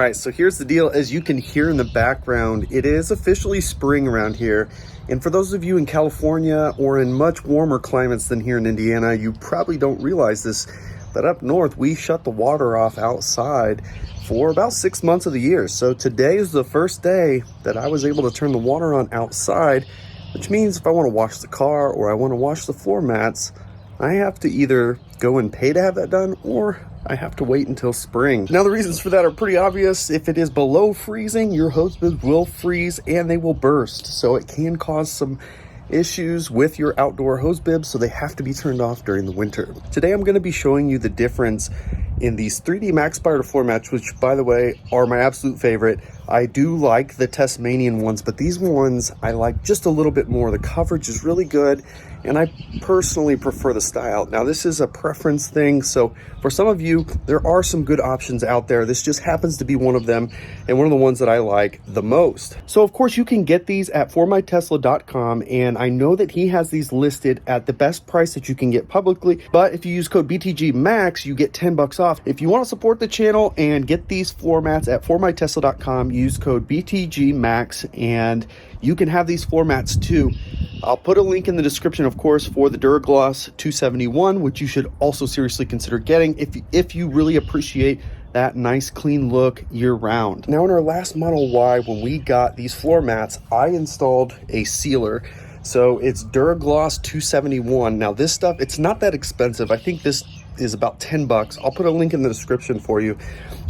guys, so here's the deal. As you can hear in the background, it is officially spring around here. And for those of you in California or in much warmer climates than here in Indiana, you probably don't realize this, but up north, we shut the water off outside for about 6 months of the year. So today is the first day that I was able to turn the water on outside, which means if I want to wash the car or I want to wash the floor mats, I have to either go and pay to have that done, or I have to wait until spring. Now the reasons for that are pretty obvious. If it is below freezing, your hose bibs will freeze and they will burst. So it can cause some issues with your outdoor hose bibs, so they have to be turned off during the winter. Today I'm going to be showing you the difference in these 3D MAXPider floor mats, which by the way are my absolute favorite. I do like the Tasmanian ones, but these ones I like just a little bit more. The coverage is really good, and I personally prefer the style. Now this is a preference thing, so for some of you, there are some good options out there. This just happens to be one of them, and one of the ones that I like the most. So of course you can get these at formytesla.com, and I know that he has these listed at the best price that you can get publicly, but if you use code BTGMAX, you get 10 bucks off. If you want to support the channel and get these floor mats at formytesla.com, use code BTGMAX, and you can have these floor mats too. I'll put a link in the description, of course, for the Duragloss 271, which you should also seriously consider getting if you really appreciate that nice clean look year round. Now in our last Model Y, when we got these floor mats, I installed a sealer. So it's Duragloss 271. Now this stuff, it's not that expensive. I think this is about 10 bucks. I'll put a link in the description for you.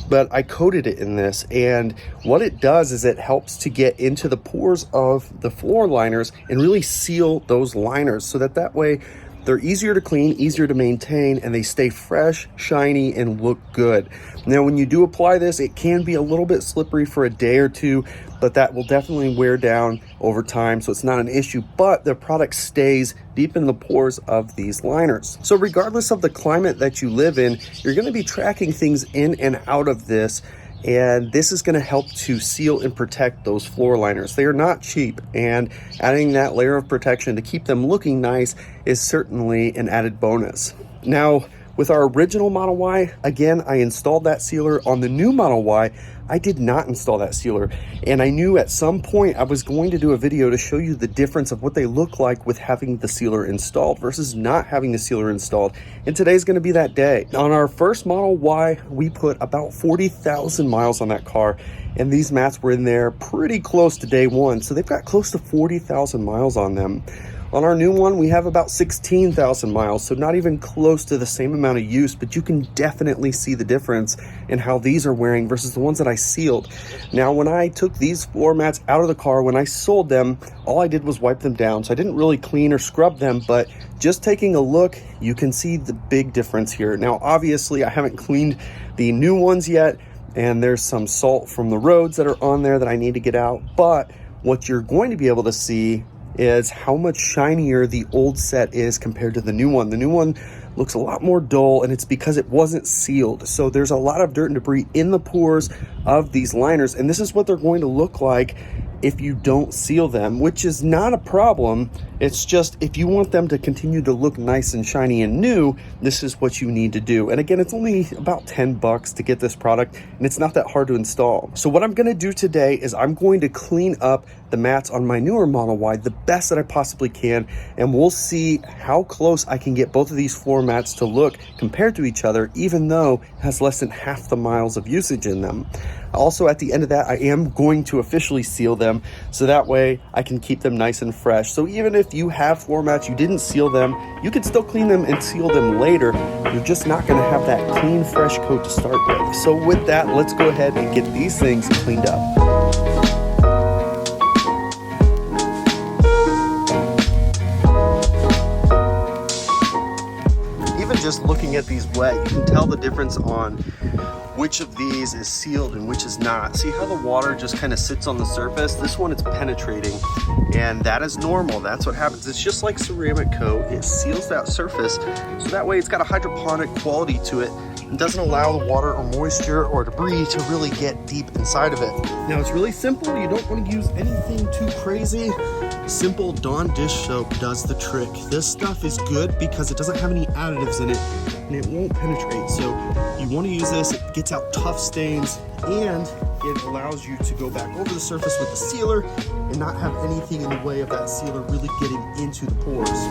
But I coated it in this, and what it does is it helps to get into the pores of the floor liners and really seal those liners so that way they're easier to clean, easier to maintain, and they stay fresh, shiny, and look good. Now, when you do apply this, it can be a little bit slippery for a day or two, but that will definitely wear down over time, so it's not an issue, but the product stays deep in the pores of these liners. So regardless of the climate that you live in, you're gonna be tracking things in and out of this, and this is gonna help to seal and protect those floor liners. They are not cheap, and adding that layer of protection to keep them looking nice is certainly an added bonus. Now, with our original Model Y, again, I installed that sealer. On the new Model Y, I did not install that sealer, and I knew at some point I was going to do a video to show you the difference of what they look like with having the sealer installed versus not having the sealer installed, and today's going to be that day. On our first Model Y, we put about 40,000 miles on that car, and these mats were in there pretty close to day one, so they've got close to 40,000 miles on them. On our new one, we have about 16,000 miles, so not even close to the same amount of use, but you can definitely see the difference in how these are wearing versus the ones that I sealed. Now, when I took these floor mats out of the car, when I sold them, all I did was wipe them down, so I didn't really clean or scrub them, but just taking a look, you can see the big difference here. Now, obviously, I haven't cleaned the new ones yet, and there's some salt from the roads that are on there that I need to get out, but what you're going to be able to see is how much shinier the old set is compared to the new one. The new one looks a lot more dull, and it's because it wasn't sealed. So there's a lot of dirt and debris in the pores of these liners, and this is what they're going to look like if you don't seal them, which is not a problem. It's just if you want them to continue to look nice and shiny and new, this is what you need to do. And again, it's only about 10 bucks to get this product, and it's not that hard to install. So what I'm gonna do today is I'm going to clean up the mats on my newer Model Y the best that I possibly can, and we'll see how close I can get both of these floor mats to look compared to each other, even though it has less than half the miles of usage in them. Also, at the end of that, I am going to officially seal them, so that way I can keep them nice and fresh. So even if you have floor mats, you didn't seal them, you can still clean them and seal them later. You're just not going to have that clean, fresh coat to start with. So with that, let's go ahead and get these things cleaned up. Even just looking at these wet, you can tell the difference on which of these is sealed and which is not. See how the water just kind of sits on the surface? This one is penetrating, and that is normal. That's what happens. It's just like ceramic coat. It seals that surface, so that way it's got a hydroponic quality to it and doesn't allow the water or moisture or debris to really get deep inside of it. Now, it's really simple. You don't want to use anything too crazy. Simple Dawn dish soap does the trick. This stuff is good because it doesn't have any additives in it and it won't penetrate. So you want to use this. It gets out tough stains and it allows you to go back over the surface with the sealer and not have anything in the way of that sealer really getting into the pores.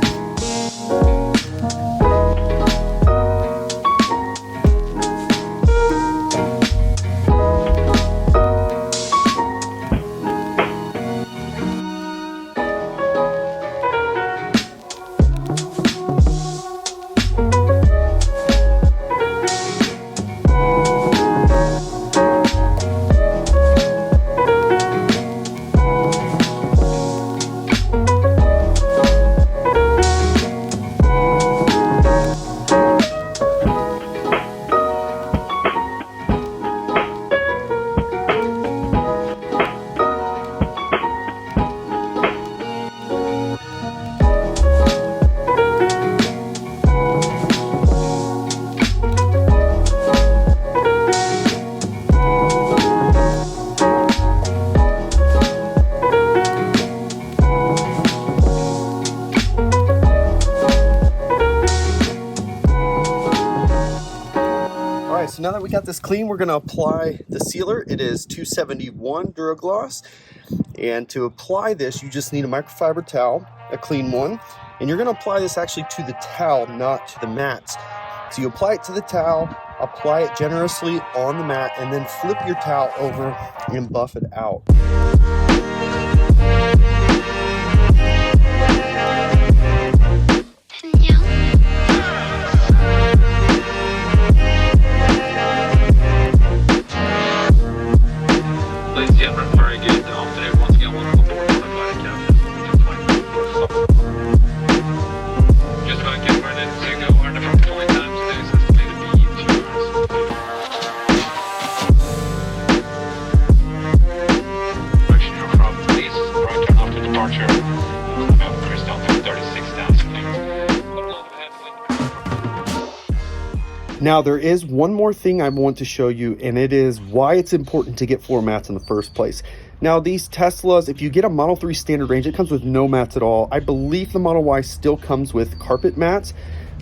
So now that we got this clean, we're going to apply the sealer. It is 271 Duragloss. And to apply this, you just need a microfiber towel, a clean one. And you're going to apply this actually to the towel, not to the mats. So you apply it to the towel, apply it generously on the mat, and then flip your towel over and buff it out. Now there is one more thing I want to show you, and it is why it's important to get floor mats in the first place. Now these Teslas, if you get a Model 3 standard range, it comes with no mats at all. I believe the Model Y still comes with carpet mats,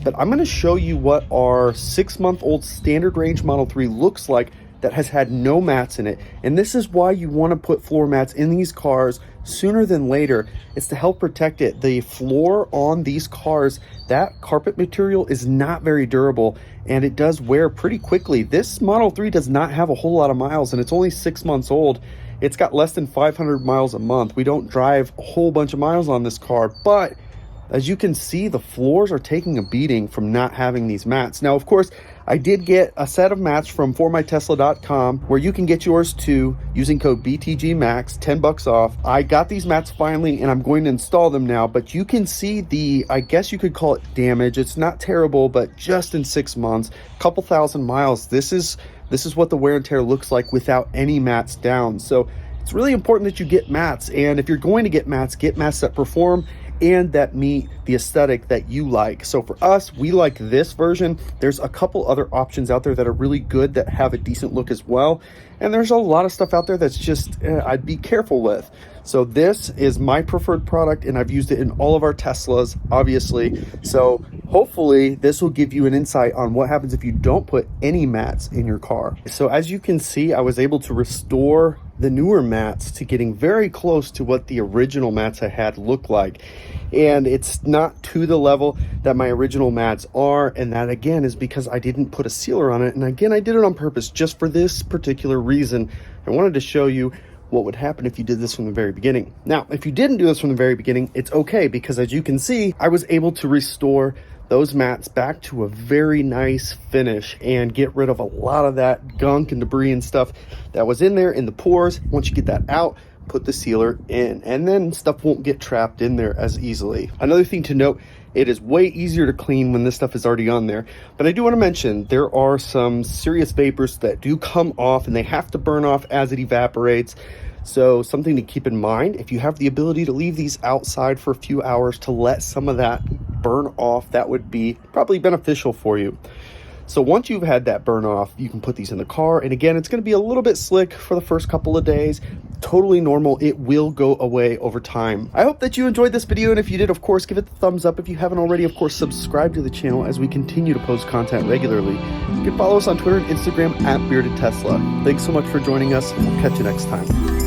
but I'm going to show you what our 6-month-old standard range Model 3 looks like that has had no mats in it. And this is why you want to put floor mats in these cars sooner than later. It's to help protect it. The floor on these cars, that carpet material is not very durable and it does wear pretty quickly. This Model 3 does not have a whole lot of miles and it's only 6 months old. It's got less than 500 miles a month. We don't drive a whole bunch of miles on this car, but as you can see, the floors are taking a beating from not having these mats. Now, of course, I did get a set of mats from formytesla.com where you can get yours too using code BTGMAX, 10 bucks off. I got these mats finally and I'm going to install them now, but you can see the, I guess you could call it damage. It's not terrible, but just in 6 months, a couple thousand miles, this is what the wear and tear looks like without any mats down. So it's really important that you get mats. And if you're going to get mats that perform and that meet the aesthetic that you like. So for us, we like this version. There's a couple other options out there that are really good that have a decent look as well. And there's a lot of stuff out there that's just, I'd be careful with. So this is my preferred product and I've used it in all of our Teslas, obviously. So hopefully this will give you an insight on what happens if you don't put any mats in your car. So as you can see, I was able to restore the newer mats to getting very close to what the original mats I had look like. And it's not to the level that my original mats are, and that again is because I didn't put a sealer on it. And again, I did it on purpose just for this particular reason. I wanted to show you what would happen if you did this from the very beginning. Now, if you didn't do this from the very beginning, it's okay, because as you can see, I was able to restore those mats back to a very nice finish and get rid of a lot of that gunk and debris and stuff that was in there in the pores. Once you get that out, put the sealer in, and then stuff won't get trapped in there as easily. Another thing to note, it is way easier to clean when this stuff is already on there. But I do want to mention there are some serious vapors that do come off and they have to burn off as it evaporates. So something to keep in mind, if you have the ability to leave these outside for a few hours to let some of that burn off, that would be probably beneficial for you. So once you've had that burn off, you can put these in the car. And again, it's going to be a little bit slick for the first couple of days. Totally normal. It will go away over time. I hope that you enjoyed this video. And if you did, of course, give it the thumbs up. If you haven't already, of course, subscribe to the channel as we continue to post content regularly. You can follow us on Twitter and Instagram at Bearded Tesla. Thanks so much for joining us. We'll catch you next time.